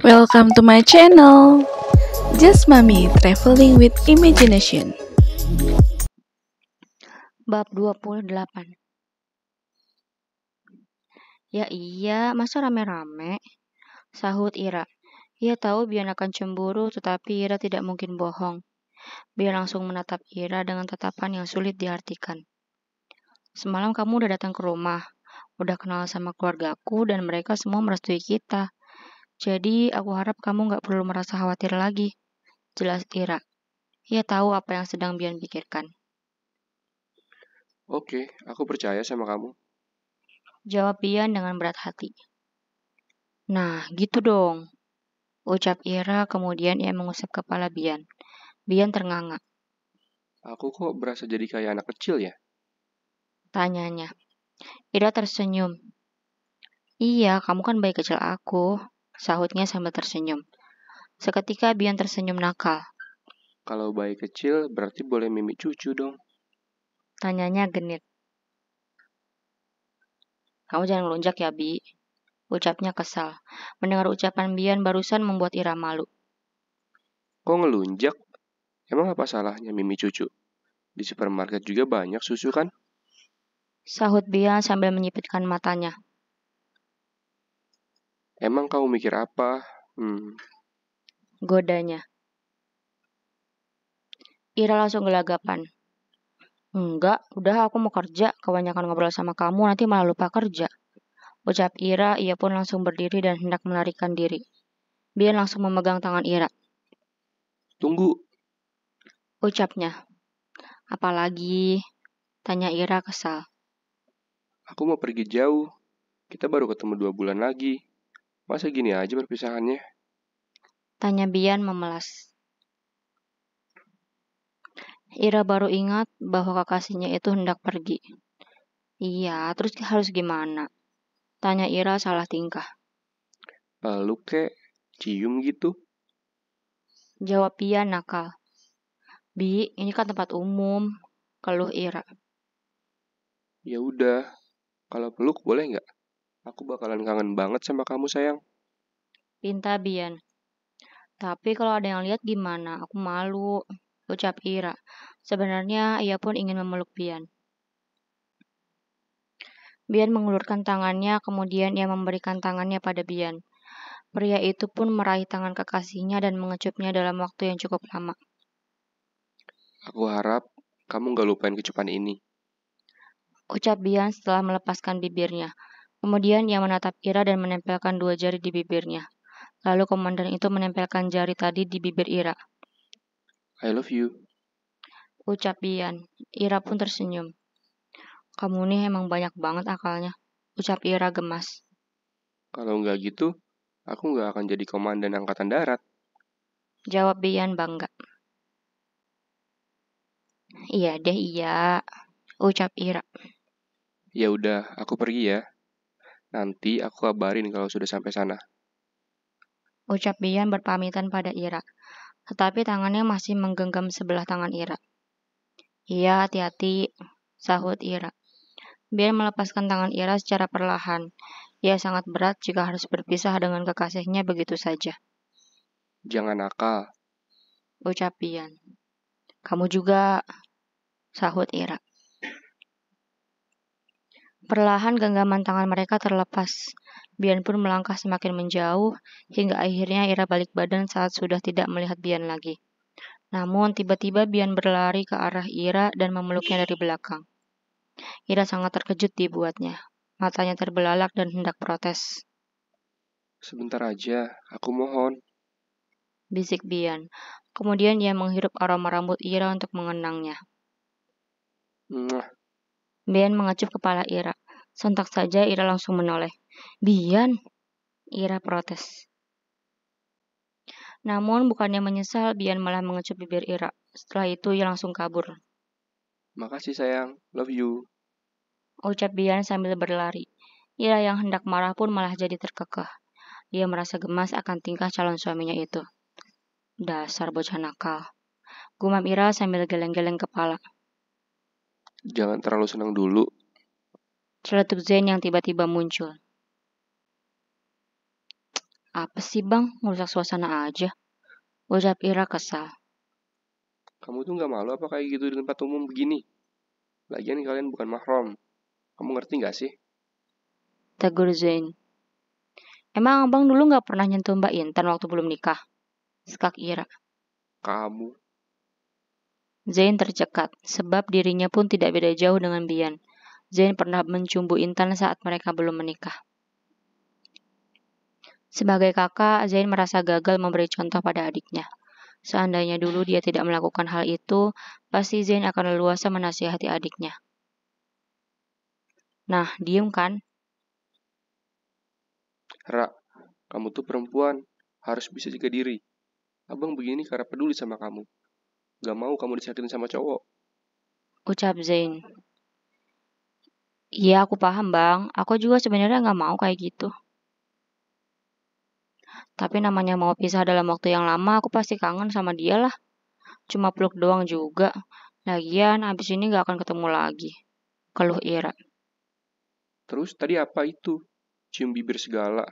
Welcome to my channel, Just Mami Traveling with Imagination. Bab 28. Ya iya, masa rame-rame? Sahut Ira. Ia tahu Bian akan cemburu, tetapi Ira tidak mungkin bohong. Bian langsung menatap Ira dengan tatapan yang sulit diartikan. Semalam kamu udah datang ke rumah, udah kenal sama keluargaku dan mereka semua merestui kita. Jadi aku harap kamu gak perlu merasa khawatir lagi. Jelas Ira. Ia tahu apa yang sedang Bian pikirkan. Oke, aku percaya sama kamu. Jawab Bian dengan berat hati. Nah, gitu dong. Ucap Ira, kemudian ia mengusap kepala Bian. Bian ternganga. Aku kok berasa jadi kayak anak kecil ya? Tanyanya. Ira tersenyum. Iya, kamu kan bayi kecil aku. Sahutnya sambil tersenyum. Seketika Bian tersenyum nakal. Kalau bayi kecil berarti boleh mimik cucu dong. Tanyanya genit. Kamu jangan melunjak ya, Bi. Ucapnya kesal. Mendengar ucapan Bian barusan membuat Ira malu. Kok ngelunjak? Emang apa salahnya mimik cucu? Di supermarket juga banyak susu kan? Sahut Bian sambil menyipitkan matanya. Emang kamu mikir apa? Godanya. Ira langsung gelagapan. Enggak, udah aku mau kerja. Kebanyakan ngobrol sama kamu nanti malah lupa kerja. Ucap Ira, ia pun langsung berdiri dan hendak melarikan diri. Bian langsung memegang tangan Ira. Tunggu. Ucapnya. Apalagi? Tanya Ira kesal. Aku mau pergi jauh. Kita baru ketemu 2 bulan lagi. Masa gini aja perpisahannya? Tanya Bian memelas. Ira baru ingat bahwa kekasihnya itu hendak pergi. Iya, terus harus gimana? Tanya Ira salah tingkah. Peluk kek, cium gitu. Jawab Bian nakal. Bi, ini kan tempat umum. Keluh Ira. Ya udah, kalau peluk boleh nggak? Aku bakalan kangen banget sama kamu sayang. Pinta Bian. Tapi kalau ada yang lihat gimana? Aku malu. Ucap Ira. Sebenarnya ia pun ingin memeluk Bian. Bian mengulurkan tangannya, kemudian ia memberikan tangannya pada Bian. Pria itu pun meraih tangan kekasihnya dan mengecupnya dalam waktu yang cukup lama. Aku harap kamu gak lupain kecupan ini. Ucap Bian setelah melepaskan bibirnya. Kemudian ia menatap Ira dan menempelkan 2 jari di bibirnya. Lalu komandan itu menempelkan jari tadi di bibir Ira. I love you. Ucap Bian. Ira pun tersenyum. Kamu nih emang banyak banget akalnya. Ucap Ira gemas. Kalau nggak gitu, aku nggak akan jadi komandan angkatan darat. Jawab Bian bangga. Iya deh iya. Ucap Ira. Ya udah, aku pergi ya. Nanti aku kabarin kalau sudah sampai sana. Ucap Bian berpamitan pada Ira. Tetapi tangannya masih menggenggam sebelah tangan Ira. Iya, hati-hati, sahut Ira. Bian melepaskan tangan Ira secara perlahan. Ia sangat berat jika harus berpisah dengan kekasihnya begitu saja. Jangan nakal. Ucap Bian. Kamu juga, sahut Ira. Perlahan genggaman tangan mereka terlepas. Bian pun melangkah semakin menjauh, hingga akhirnya Ira balik badan saat sudah tidak melihat Bian lagi. Namun tiba-tiba Bian berlari ke arah Ira dan memeluknya dari belakang. Ira sangat terkejut dibuatnya. Matanya terbelalak dan hendak protes. Sebentar aja, aku mohon. Bisik Bian. Kemudian ia menghirup aroma rambut Ira untuk mengenangnya. Mwah. Bian mengecup kepala Ira. Sontak saja Ira langsung menoleh. Bian, Ira protes. Namun bukannya menyesal, Bian malah mengecup bibir Ira. Setelah itu ia langsung kabur. Makasih sayang, love you. Ucap Bian sambil berlari. Ira yang hendak marah pun malah jadi terkekeh. Ia merasa gemas akan tingkah calon suaminya itu. Dasar bocah nakal. Gumam Ira sambil geleng-geleng kepala. Jangan terlalu senang dulu. Celetuk Zen yang tiba-tiba muncul. Apa sih bang, merusak suasana aja, ucap Ira kesal. Kamu tuh gak malu apa kayak gitu di tempat umum begini? Lagian kalian bukan mahram. Kamu ngerti gak sih? Tegur Zain. Emang abang dulu gak pernah nyentuh Mbak Intan waktu belum nikah? Sekak Ira. Kamu. Zain tercekat, sebab dirinya pun tidak beda jauh dengan Bian. Zain pernah mencumbu Intan saat mereka belum menikah. Sebagai kakak, Zain merasa gagal memberi contoh pada adiknya. Seandainya dulu dia tidak melakukan hal itu, pasti Zain akan leluasa menasihati adiknya. Nah, diem kan? Ra, kamu tuh perempuan. Harus bisa jaga diri. Abang begini karena peduli sama kamu. Gak mau kamu disakitin sama cowok. Ucap Zain. Iya, aku paham bang. Aku juga sebenarnya gak mau kayak gitu. Tapi namanya mau pisah dalam waktu yang lama, aku pasti kangen sama dia lah. Cuma peluk doang juga. Lagian, abis ini gak akan ketemu lagi. Keluh Ira. Terus tadi apa itu? Cium bibir segala.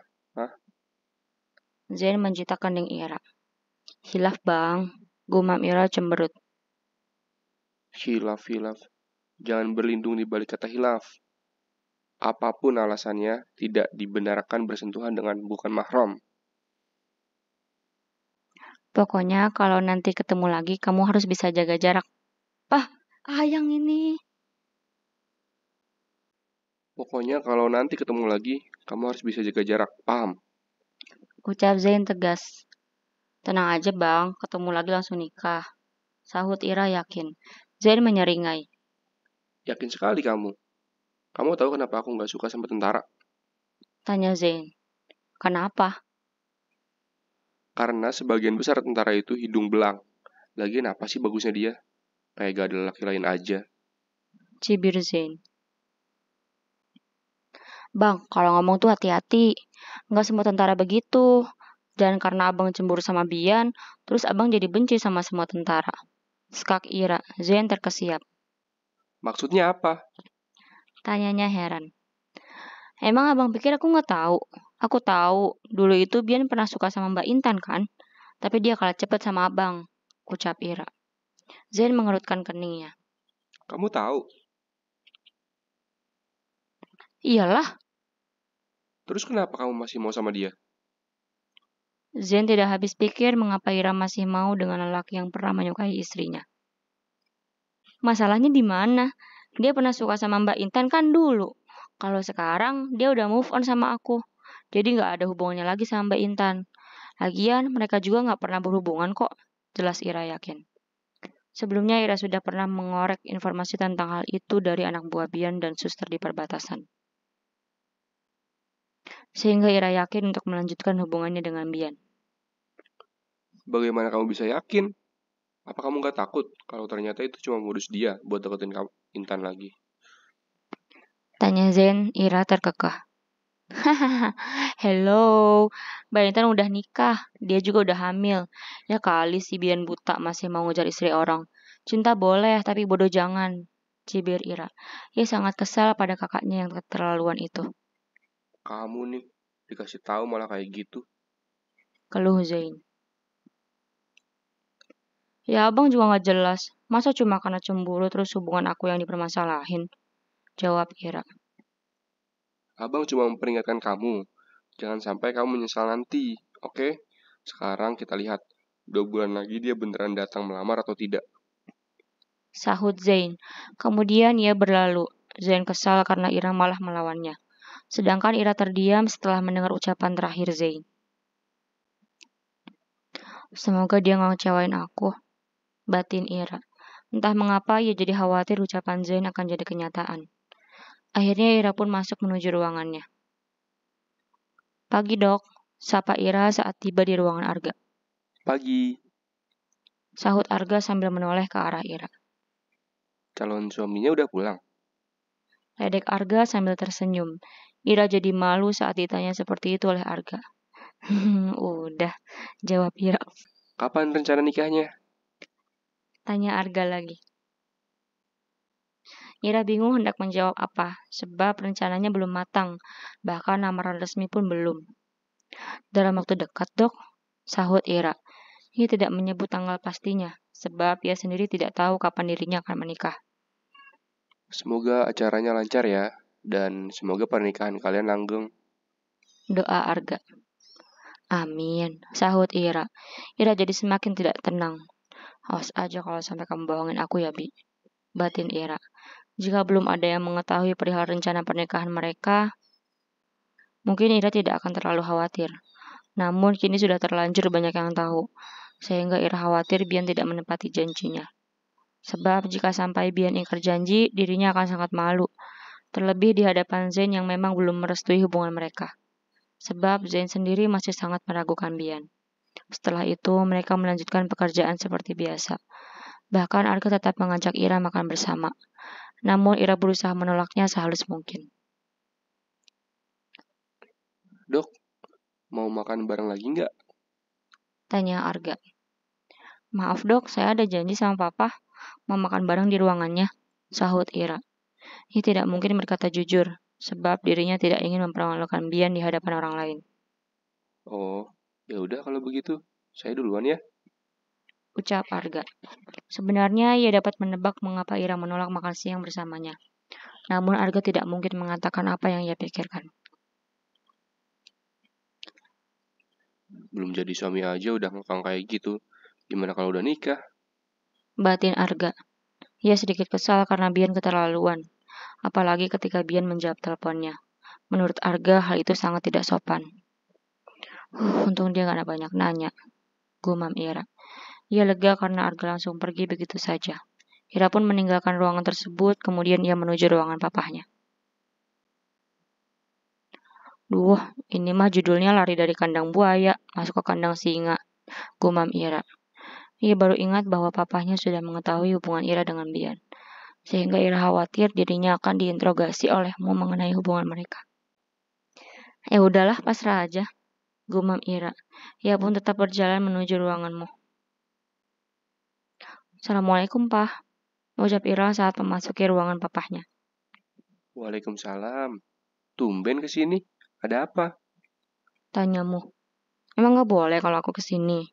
Zain menjitak kening Ira. Hilaf bang, gumam Ira cemberut. Hilaf. Jangan berlindung di balik kata hilaf. Apapun alasannya, tidak dibenarkan bersentuhan dengan bukan mahram. Pokoknya kalau nanti ketemu lagi, kamu harus bisa jaga jarak. Pah, ayang ini. Pokoknya kalau nanti ketemu lagi, kamu harus bisa jaga jarak. Paham? Ucap Zain tegas. Tenang aja bang, ketemu lagi langsung nikah. Sahut Ira yakin. Zain menyeringai. Yakin sekali kamu. Kamu tahu kenapa aku gak suka sama tentara? Tanya Zain. Kenapa? Karena sebagian besar tentara itu hidung belang. Lagian apa sih bagusnya dia? Kayak gak ada laki lain aja. Cibir Zain. Bang, kalau ngomong tuh hati-hati. Nggak semua tentara begitu. Dan karena abang cemburu sama Bian, terus abang jadi benci sama semua tentara. Skak Ira, Zain terkesiap. Maksudnya apa? Tanyanya heran. Emang abang pikir aku nggak tahu? Aku tahu, dulu itu Bian pernah suka sama Mbak Intan kan? Tapi dia kalah cepet sama abang, ucap Ira. Zain mengerutkan keningnya. Kamu tahu? Iyalah, Terus kenapa kamu masih mau sama dia? Zain tidak habis pikir mengapa Ira masih mau dengan lelaki yang pernah menyukai istrinya. Masalahnya di mana? Dia pernah suka sama Mbak Intan kan dulu. Kalau sekarang dia udah move on sama aku. Jadi nggak ada hubungannya lagi sama Mbak Intan. Lagian mereka juga nggak pernah berhubungan kok. Jelas Ira yakin. Sebelumnya Ira sudah pernah mengorek informasi tentang hal itu dari anak buah Bian dan suster di perbatasan. Sehingga Ira yakin untuk melanjutkan hubungannya dengan Bian. Bagaimana kamu bisa yakin? Apa kamu gak takut kalau ternyata itu cuma modus dia buat deketin kamu Intan lagi? Tanya Zain, Ira terkekeh. Hahaha, hello, Mbak Intan udah nikah, dia juga udah hamil. Ya kali si Bian buta masih mau ngejar istri orang. Cinta boleh, tapi bodoh jangan, cibir Ira. Ia sangat kesal pada kakaknya yang keterlaluan itu. Kamu nih, dikasih tahu malah kayak gitu. Keluh Zain. Ya abang juga gak jelas, masa cuma karena cemburu terus hubungan aku yang dipermasalahin? Jawab Ira. Abang cuma memperingatkan kamu. Jangan sampai kamu menyesal nanti, oke? Sekarang kita lihat, 2 bulan lagi dia beneran datang melamar atau tidak. Sahut Zain. Kemudian ia berlalu. Zain kesal karena Ira malah melawannya. Sedangkan Ira terdiam setelah mendengar ucapan terakhir Zain. Semoga dia gak ngecewain aku, batin Ira. Entah mengapa ia jadi khawatir ucapan Zain akan jadi kenyataan. Akhirnya Ira pun masuk menuju ruangannya. Pagi dok, sapa Ira saat tiba di ruangan Arga. Pagi, Sahut Arga sambil menoleh ke arah Ira. calon suaminya udah pulang. Ledek Arga sambil tersenyum. Ira jadi malu saat ditanya seperti itu oleh Arga. Udah, jawab Ira. Kapan rencana nikahnya? Tanya Arga lagi. Ira bingung hendak menjawab apa, sebab rencananya belum matang, bahkan lamaran resmi pun belum. Dalam waktu dekat, Dok, sahut Ira. Ia tidak menyebut tanggal pastinya, sebab ia sendiri tidak tahu kapan dirinya akan menikah. Semoga acaranya lancar ya, dan semoga pernikahan kalian langgeng. Doa Arga. Amin, sahut Ira. Ira jadi semakin tidak tenang. Awas aja kalau sampai kamu bohongin aku ya, Bi. Batin Ira. Jika belum ada yang mengetahui perihal rencana pernikahan mereka, mungkin Ira tidak akan terlalu khawatir. Namun kini sudah terlanjur banyak yang tahu, sehingga Ira khawatir Bian tidak menepati janjinya. Sebab jika sampai Bian ingkar janji, dirinya akan sangat malu. Terlebih di hadapan Zain yang memang belum merestui hubungan mereka. Sebab Zain sendiri masih sangat meragukan Bian. Setelah itu, mereka melanjutkan pekerjaan seperti biasa. Bahkan Arga tetap mengajak Ira makan bersama. Namun Ira berusaha menolaknya sehalus mungkin. Dok, mau makan bareng lagi nggak? Tanya Arga. Maaf dok, saya ada janji sama papa. Mau makan bareng di ruangannya. Sahut Ira. Ia tidak mungkin berkata jujur, sebab dirinya tidak ingin mempermalukan Bian di hadapan orang lain. Oh, ya udah kalau begitu. Saya duluan ya. Ucap Arga. Sebenarnya ia dapat menebak mengapa Ira menolak makan siang bersamanya. Namun Arga tidak mungkin mengatakan apa yang ia pikirkan. Belum jadi suami aja udah ngekang kayak gitu. Gimana kalau udah nikah? Batin Arga. Ia sedikit kesal karena Bian keterlaluan. Apalagi ketika Bian menjawab teleponnya. Menurut Arga, hal itu sangat tidak sopan. Untung dia gak ada banyak nanya. Gumam Ira. Ia lega karena Arga langsung pergi begitu saja. Ira pun meninggalkan ruangan tersebut, kemudian ia menuju ruangan papahnya. Duh, ini mah judulnya lari dari kandang buaya, masuk ke kandang singa. Gumam Ira. Ia baru ingat bahwa papahnya sudah mengetahui hubungan Ira dengan Bian. Sehingga Ira khawatir dirinya akan diinterogasi oleh Mu mengenai hubungan mereka. Udahlah, pasrah aja. Gumam Ira. Ia pun tetap berjalan menuju ruanganmu. Assalamualaikum, Pak. Ucap Ira saat memasuki ruangan papahnya. Waalaikumsalam. Tumben kesini. Ada apa? Tanyamu. Emang gak boleh kalau aku kesini?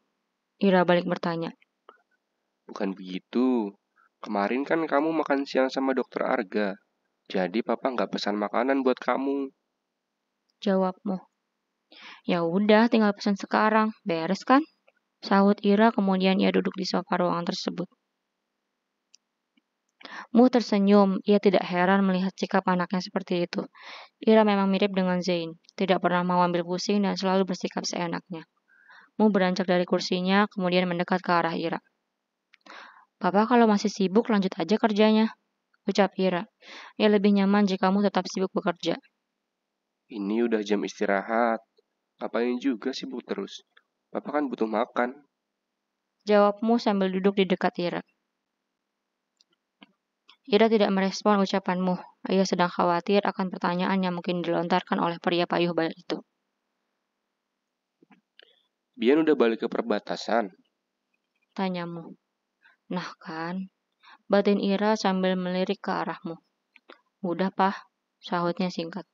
Ira balik bertanya. Bukan begitu. Kemarin kan kamu makan siang sama dokter Arga. Jadi papa nggak pesan makanan buat kamu. Jawabmu. Ya udah, tinggal pesan sekarang. Beres kan? Sahut Ira, kemudian ia duduk di sofa ruangan tersebut. Mu tersenyum, ia tidak heran melihat sikap anaknya seperti itu. Ira memang mirip dengan Zain, tidak pernah mau ambil pusing dan selalu bersikap seenaknya. Mu beranjak dari kursinya, kemudian mendekat ke arah Ira. Papa kalau masih sibuk lanjut aja kerjanya, ucap Ira. Ia lebih nyaman jika kamu tetap sibuk bekerja. Ini udah jam istirahat. Ngapain juga sibuk terus? Papa kan butuh makan. Jawabmu sambil duduk di dekat Ira. Ira tidak merespon ucapanmu. Ia sedang khawatir akan pertanyaan yang mungkin dilontarkan oleh pria payuh balik itu. Bian udah balik ke perbatasan. Tanyamu. Nah kan, batin Ira sambil melirik ke arahmu. Udah, Pah, sahutnya singkat.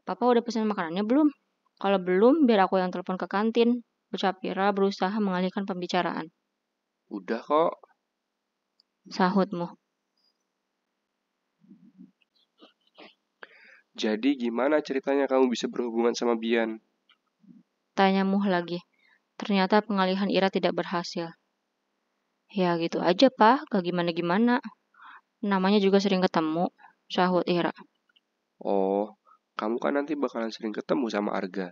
Papa udah pesan makanannya belum? Kalau belum, biar aku yang telepon ke kantin. Ucap Ira berusaha mengalihkan pembicaraan. Udah kok. Sahutmu. Jadi gimana ceritanya kamu bisa berhubungan sama Bian? Tanyamu lagi. Ternyata pengalihan Ira tidak berhasil. Ya gitu aja, Pak. Gak gimana-gimana. Namanya juga sering ketemu. Sahut Ira. Oh, kamu kan nanti bakalan sering ketemu sama Arga.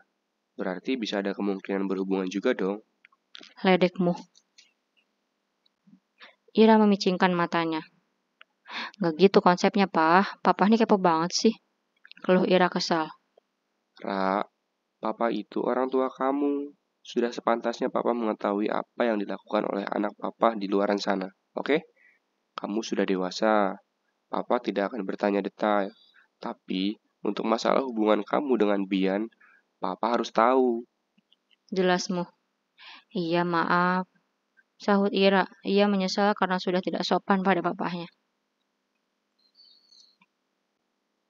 Berarti bisa ada kemungkinan berhubungan juga dong. Ledekmu. Ira memicingkan matanya. Gak gitu konsepnya, Pak. Papa ini kepo banget sih. Keluh Ira kesal. Ra, papa itu orang tua kamu. Sudah sepantasnya papa mengetahui apa yang dilakukan oleh anak papa di luaran sana. Oke? Kamu sudah dewasa. Papa tidak akan bertanya detail. Tapi, untuk masalah hubungan kamu dengan Bian, papa harus tahu. Jelasmu. Iya, maaf. Sahut Ira. Ia menyesal karena sudah tidak sopan pada papahnya.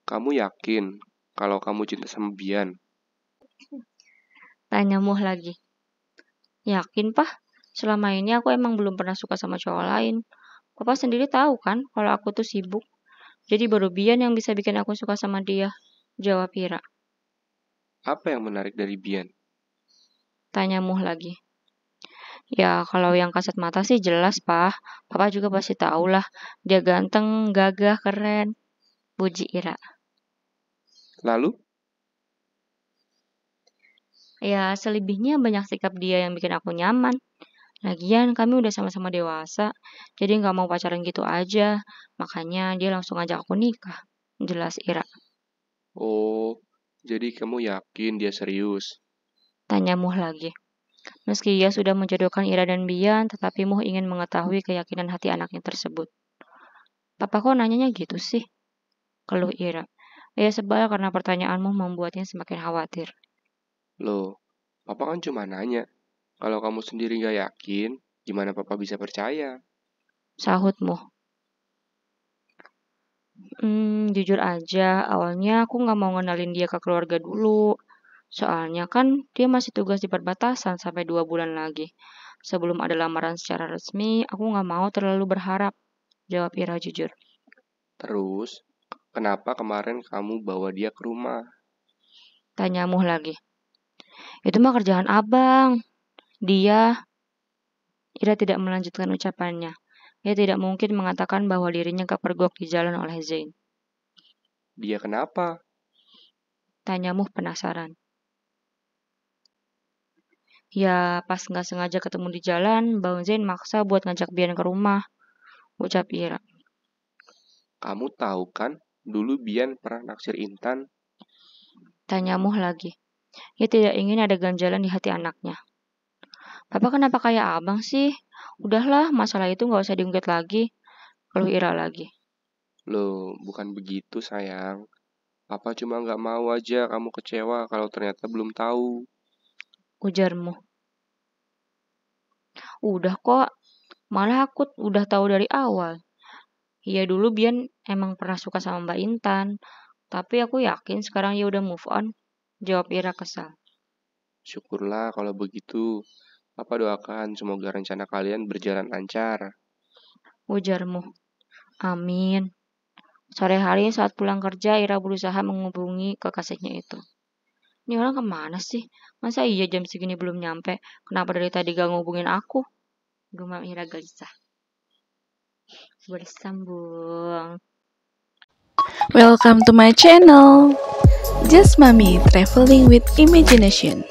Kamu yakin kalau kamu cinta sama Bian? Tanya Muh lagi. Yakin, Pah? Selama ini aku emang belum pernah suka sama cowok lain. Papa sendiri tahu kan kalau aku tuh sibuk. Jadi baru Bian yang bisa bikin aku suka sama dia. Jawab Ira. Apa yang menarik dari Bian? Tanya Muh lagi. Ya kalau yang kasat mata sih jelas, Pah. Papa juga pasti tahu lah. Dia ganteng, gagah, keren. Puji Ira. Lalu? Ya selebihnya banyak sikap dia yang bikin aku nyaman. Lagian kami udah sama-sama dewasa, jadi nggak mau pacaran gitu aja. Makanya dia langsung ngajak aku nikah. Jelas Ira. Oh, jadi kamu yakin dia serius? Tanya Muh lagi. Meski ia sudah menjodohkan Ira dan Bian, tetapi Muh ingin mengetahui keyakinan hati anaknya tersebut. Papa kok nanyanya gitu sih? Keluh Ira. Ia sebal karena pertanyaanmu membuatnya semakin khawatir. Loh, papa kan cuma nanya. Kalau kamu sendiri gak yakin, gimana papa bisa percaya? Sahut Muh. Jujur aja, awalnya aku nggak mau ngenalin dia ke keluarga dulu. Soalnya kan dia masih tugas di perbatasan sampai 2 bulan lagi. Sebelum ada lamaran secara resmi, aku nggak mau terlalu berharap. Jawab Ira jujur. Terus, kenapa kemarin kamu bawa dia ke rumah? Tanya Muh lagi. Itu mah kerjaan abang. Ira tidak melanjutkan ucapannya. Ia tidak mungkin mengatakan bahwa dirinya kepergok di jalan oleh Zain. Dia kenapa? Tanya Muh penasaran. Ya pas nggak sengaja ketemu di jalan, Bang Zain maksa buat ngajak Bian ke rumah. Ucap Ira. Kamu tahu kan, dulu Bian pernah naksir Intan. Tanya Muh lagi. Ia tidak ingin ada ganjalan di hati anaknya. Papa kenapa kayak abang sih? Udahlah, masalah itu nggak usah diungkit lagi. Keluh Ira lagi. Loh, bukan begitu sayang. Papa cuma nggak mau aja kamu kecewa kalau ternyata belum tahu. Ujar Muh. Udah kok, malah aku udah tahu dari awal. Iya dulu Bian emang pernah suka sama Mbak Intan. Tapi aku yakin sekarang ia udah move on. Jawab Ira kesal. Syukurlah kalau begitu. Papa doakan semoga rencana kalian berjalan lancar. Ujar Muh. Amin. Sore hari saat pulang kerja, Ira berusaha menghubungi kekasihnya itu. Ini orang kemana sih? Masa iya jam segini belum nyampe? Kenapa dari tadi gak ngubungin aku? Gumam Ira gelisah. Bersambung. Welcome to my channel. Just Mami Traveling with Imagination.